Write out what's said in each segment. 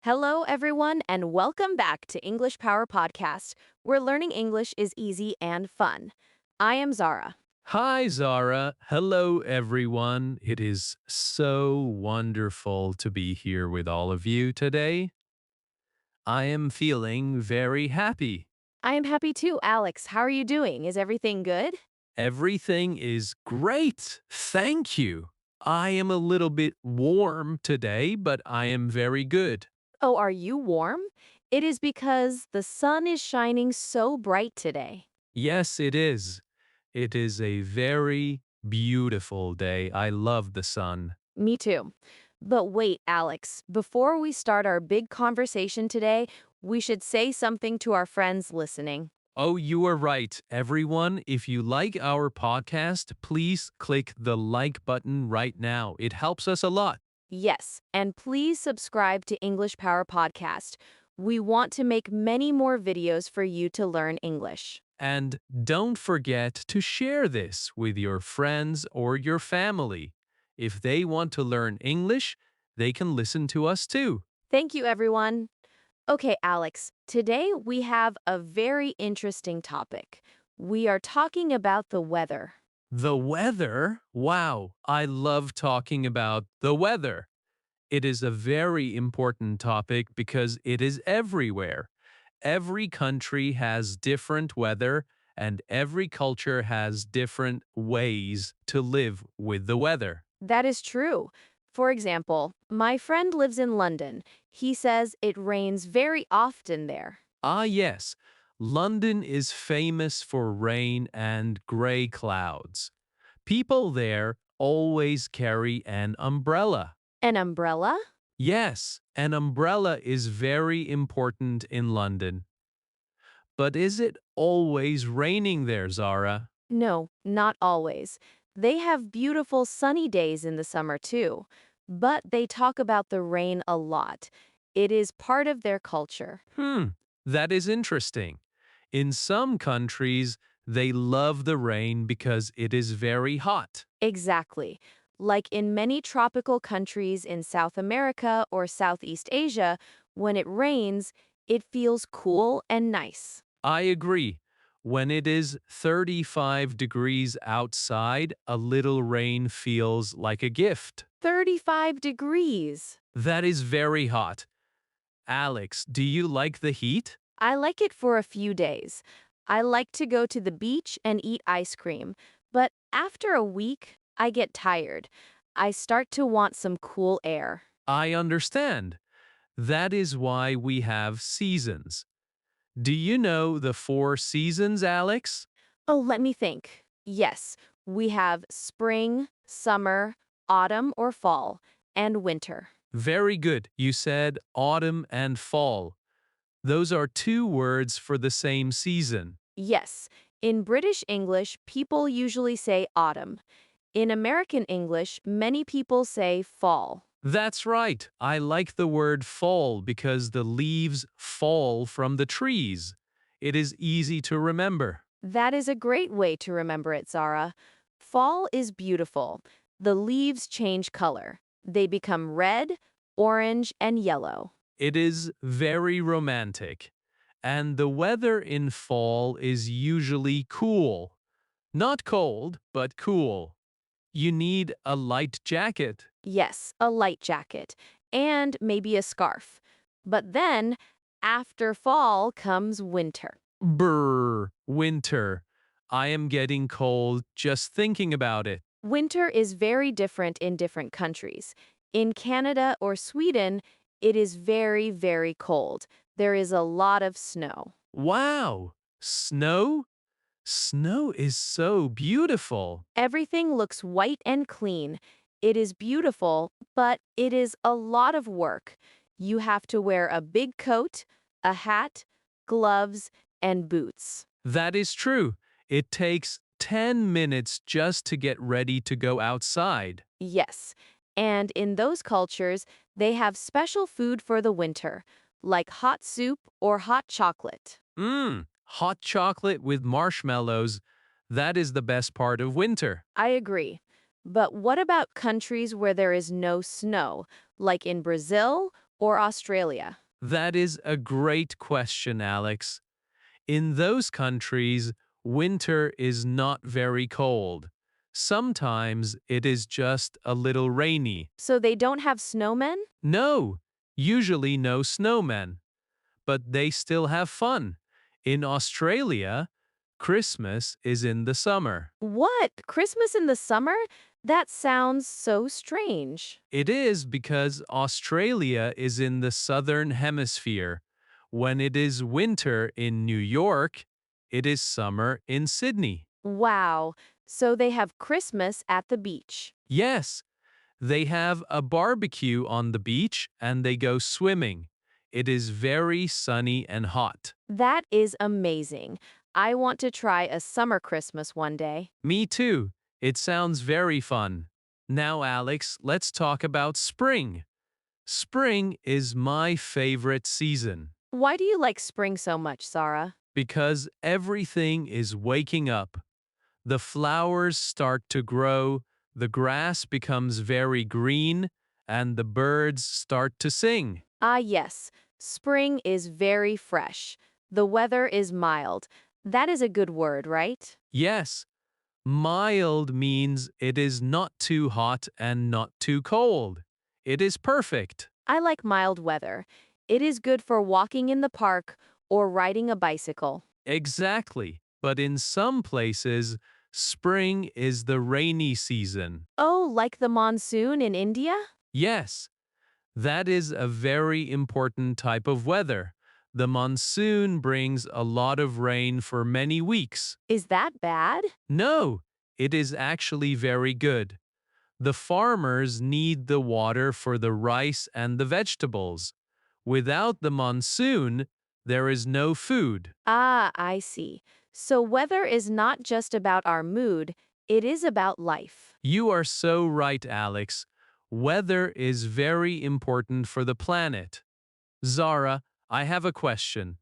Hello, everyone, and welcome back to English Power Podcast, where learning English is easy and fun. I am Zara. Hi, Zara. Hello, everyone. It is so wonderful to be here with all of you today. I am feeling very happy. I am happy too, Alex. How are you doing? Is everything good? Everything is great. Thank you. I am a little bit warm today, but I am very good. Oh, are you warm? It is because the sun is shining so bright today. Yes, it is. It is a very beautiful day. I love the sun. Me too. But wait, Alex, before we start our big conversation today, we should say something to our friends listening. Oh, you are right. Everyone, if you like our podcast, please click the like button right now. It helps us a lot. Yes, and please subscribe to English Power Podcast. We want to make many more videos for you to learn English. And don't forget to share this with your friends or your family. If they want to learn English, they can listen to us too. Thank you, everyone. Okay, Alex, today we have a very interesting topic. We are talking about the weather. The weather? Wow, I love talking about the weather. It is a very important topic because it is everywhere. Every country has different weather, and every culture has different ways to live with the weather. That is true. For example, my friend lives in London. He says it rains very often there. Ah, yes, London is famous for rain and gray clouds. People there always carry an umbrella. An umbrella? Yes, an umbrella is very important in London. But is it always raining there, Zara? No, not always. They have beautiful sunny days in the summer too, but they talk about the rain a lot. It is part of their culture. That is interesting. In some countries, they love the rain because it is very hot. Exactly. Like in many tropical countries in South America or Southeast Asia, when it rains, it feels cool and nice. I agree. When it is 35 degrees outside, a little rain feels like a gift. 35 degrees. That is very hot. Alex, do you like the heat? I like it for a few days. I like to go to the beach and eat ice cream, but after a week, I get tired. I start to want some cool air. I understand. That is why we have seasons. Do you know the four seasons, Alex? Oh, let me think. Yes, we have spring, summer, autumn or fall, and winter. Very good. You said autumn and fall. Those are two words for the same season. Yes, in British English, people usually say autumn. In American English, many people say fall. That's right. I like the word fall because the leaves fall from the trees. It is easy to remember. That is a great way to remember it, Zara. Fall is beautiful. The leaves change color. They become red, orange, and yellow. It is very romantic. And the weather in fall is usually cool. Not cold, but cool. You need a light jacket. Yes, a light jacket, and maybe a scarf. But then, after fall comes winter. Brr, winter. I am getting cold just thinking about it. Winter is very different in different countries. In Canada or Sweden, it is very, very cold. There is a lot of snow. Wow, snow? Snow is so beautiful. Everything looks white and clean. It is beautiful, but it is a lot of work. You have to wear a big coat, a hat, gloves, and boots. That is true. It takes 10 minutes just to get ready to go outside. Yes, and in those cultures, they have special food for the winter, like hot soup or hot chocolate. Hot chocolate with marshmallows. That is the best part of winter. I agree. But what about countries where there is no snow, like in Brazil or Australia? That is a great question, Alex. In those countries, winter is not very cold. Sometimes it is just a little rainy. So they don't have snowmen? No, usually no snowmen, but they still have fun. In Australia, Christmas is in the summer. What? Christmas in the summer? That sounds so strange. It is because Australia is in the southern hemisphere. When it is winter in New York, it is summer in Sydney. Wow. So they have Christmas at the beach. Yes, they have a barbecue on the beach and they go swimming. It is very sunny and hot. That is amazing. I want to try a summer Christmas one day. Me too. It sounds very fun. Now, Alex, let's talk about spring. Spring is my favorite season Why do you like spring so much, Sarah? because everything is waking up. The flowers start to grow, the grass becomes very green, and the birds start to sing. Ah, yes. Spring is very fresh. The weather is mild. That is a good word, right? Yes, mild means it is not too hot and not too cold. It is perfect. I like mild weather. It is good for walking in the park or riding a bicycle. Exactly. But in some places, spring is the rainy season. Oh, like the monsoon in India? Yes, that is a very important type of weather. The monsoon brings a lot of rain for many weeks. Is that bad? No, it is actually very good. The farmers need the water for the rice and the vegetables. Without the monsoon, there is no food. Ah, I see. So weather is not just about our mood, it is about life. You are so right, Alex. Weather is very important for the planet. Zara, I have a question.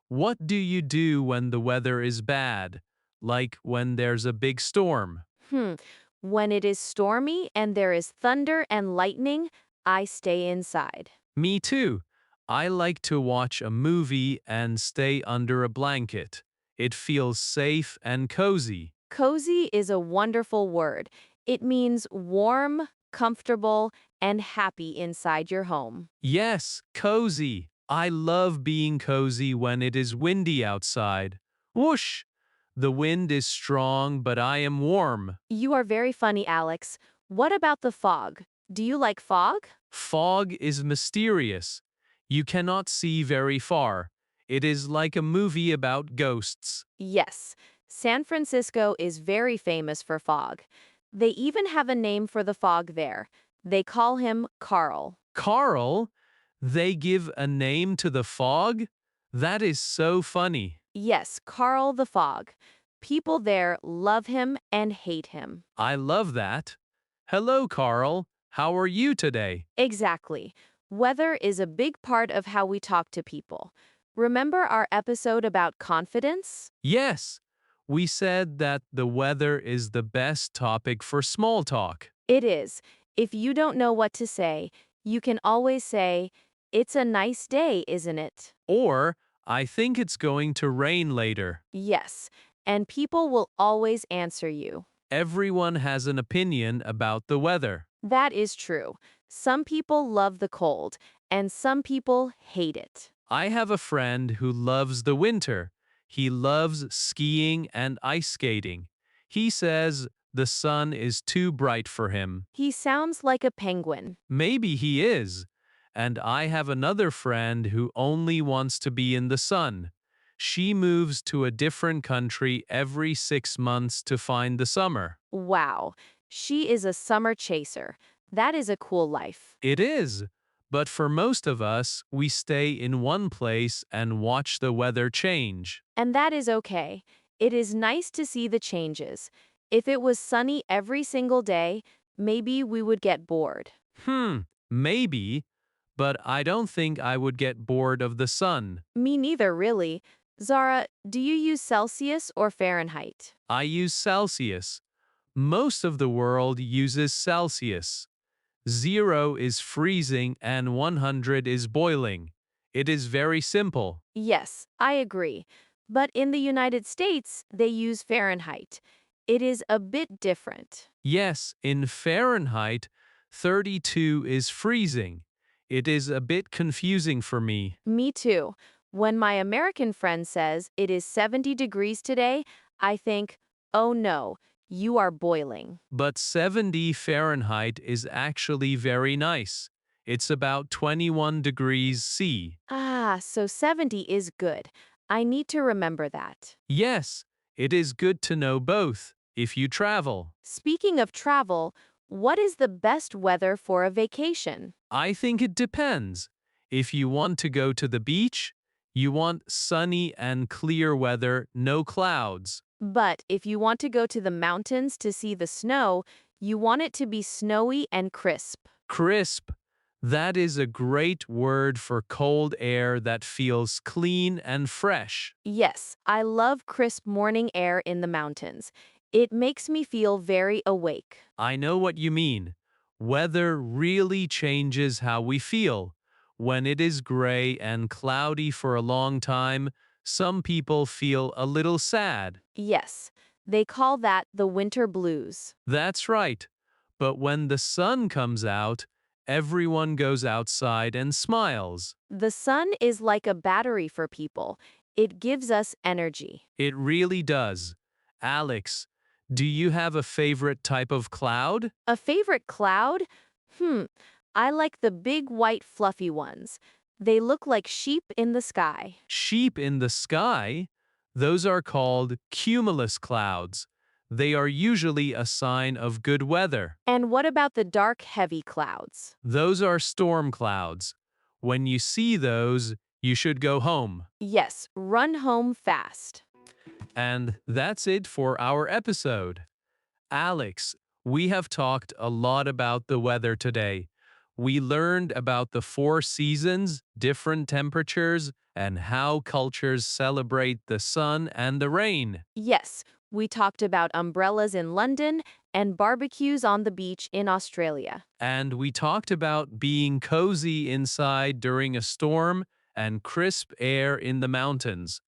What do you do when the weather is bad? Like when there's a big storm? Hmm. When it is stormy and there is thunder and lightning, I stay inside. Me too. I like to watch a movie and stay under a blanket. It feels safe and cozy. Cozy is a wonderful word. It means warm, comfortable, and happy inside your home. Yes, cozy. I love being cozy when it is windy outside. Whoosh! The wind is strong, but I am warm. You are very funny, Alex. What about the fog? Do you like fog? Fog is mysterious. You cannot see very far. It is like a movie about ghosts. Yes. San Francisco is very famous for fog. They even have a name for the fog there. They call him Carl. Carl, they give a name to the fog? That is so funny. Yes, Carl the Fog. People there love him and hate him. I love that. Hello, Carl. How are you today? Exactly. Weather is a big part of how we talk to people. Remember our episode about confidence? Yes, we said that the weather is the best topic for small talk. It is. If you don't know what to say, you can always say, "It's a nice day, isn't it?" Or, I think it's going to rain later. Yes, and people will always answer you. Everyone has an opinion about the weather. That is true. Some people love the cold, and some people hate it. I have a friend who loves the winter. He loves skiing and ice skating. He says the sun is too bright for him. He sounds like a penguin. Maybe he is. And I have another friend who only wants to be in the sun. She moves to a different country every 6 months to find the summer. Wow, she is a summer chaser. That is a cool life. It is. But for most of us, we stay in one place and watch the weather change. And that is okay. It is nice to see the changes. If it was sunny every single day, maybe we would get bored. Maybe, but I don't think I would get bored of the sun. Me neither, really. Zara, do you use Celsius or Fahrenheit? I use Celsius. Most of the world uses Celsius. 0 is freezing and 100 is boiling. It is very simple. Yes, I agree. But in the United States, they use Fahrenheit. It is a bit different. Yes, in Fahrenheit, 32 is freezing. It is a bit confusing for me. Me too. When my American friend says it is 70 degrees today, I think, oh no, you are boiling. But 70 Fahrenheit is actually very nice. It's about 21 degrees C. Ah, so 70 is good. I need to remember that. Yes, it is good to know both if you travel. Speaking of travel, what is the best weather for a vacation? I think it depends. If you want to go to the beach, you want sunny and clear weather, no clouds. But if you want to go to the mountains to see the snow, you want it to be snowy and crisp. Crisp. That is a great word for cold air that feels clean and fresh. Yes, I love crisp morning air in the mountains. It makes me feel very awake. I know what you mean. Weather really changes how we feel. When it is gray and cloudy for a long time, some people feel a little sad. Yes, they call that the winter blues. That's right. But when the sun comes out, everyone goes outside and smiles. The sun is like a battery for people. It gives us energy. It really does. Alex, do you have a favorite type of cloud? A favorite cloud? Hmm, I like the big white fluffy ones. They look like sheep in the sky. Sheep in the sky? Those are called cumulus clouds. They are usually a sign of good weather. And what about the dark, heavy clouds? Those are storm clouds. When you see those, you should go home. Yes, run home fast. And that's it for our episode. Alex, we have talked a lot about the weather today. We learned about the four seasons, different temperatures, and how cultures celebrate the sun and the rain. Yes, we talked about umbrellas in London and barbecues on the beach in Australia. And we talked about being cozy inside during a storm and crisp air in the mountains.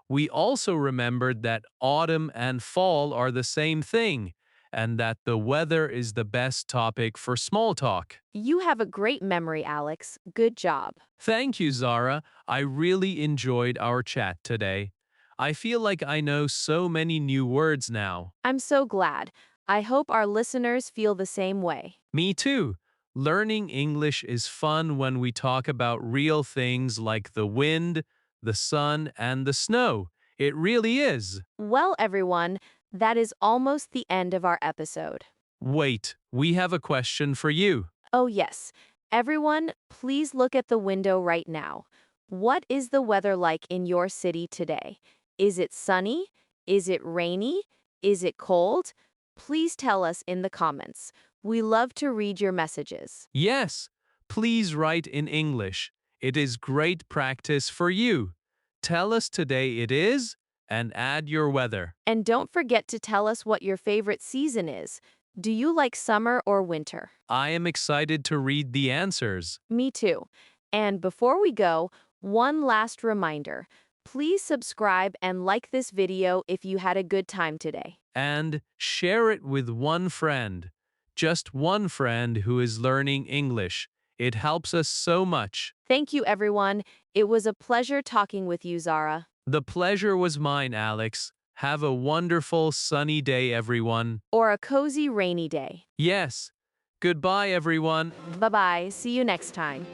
We also remembered that autumn and fall are the same thing, and that the weather is the best topic for small talk. You have a great memory, Alex. Good job. Thank you, Zara. I really enjoyed our chat today. I feel like I know so many new words now. I'm so glad. I hope our listeners feel the same way. Me too. Learning English is fun when we talk about real things like the wind, the sun, and the snow. It really is. Well, everyone, that is almost the end of our episode. Wait, we have a question for you. Oh, yes. Everyone, please look at the window right now. What is the weather like in your city today? Is it sunny? Is it rainy? Is it cold? Please tell us in the comments. We love to read your messages. Yes, please write in English. It is great practice for you. Tell us today it is, and add your weather. And don't forget to tell us what your favorite season is. Do you like summer or winter? I am excited to read the answers. Me too. And before we go, one last reminder. Please subscribe and like this video if you had a good time today. And share it with one friend. Just one friend who is learning English. It helps us so much. Thank you, everyone. It was a pleasure talking with you, Zara. The pleasure was mine, Alex. Have a wonderful sunny day, everyone. Or a cozy rainy day. Yes. Goodbye, everyone. Bye-bye. See you next time.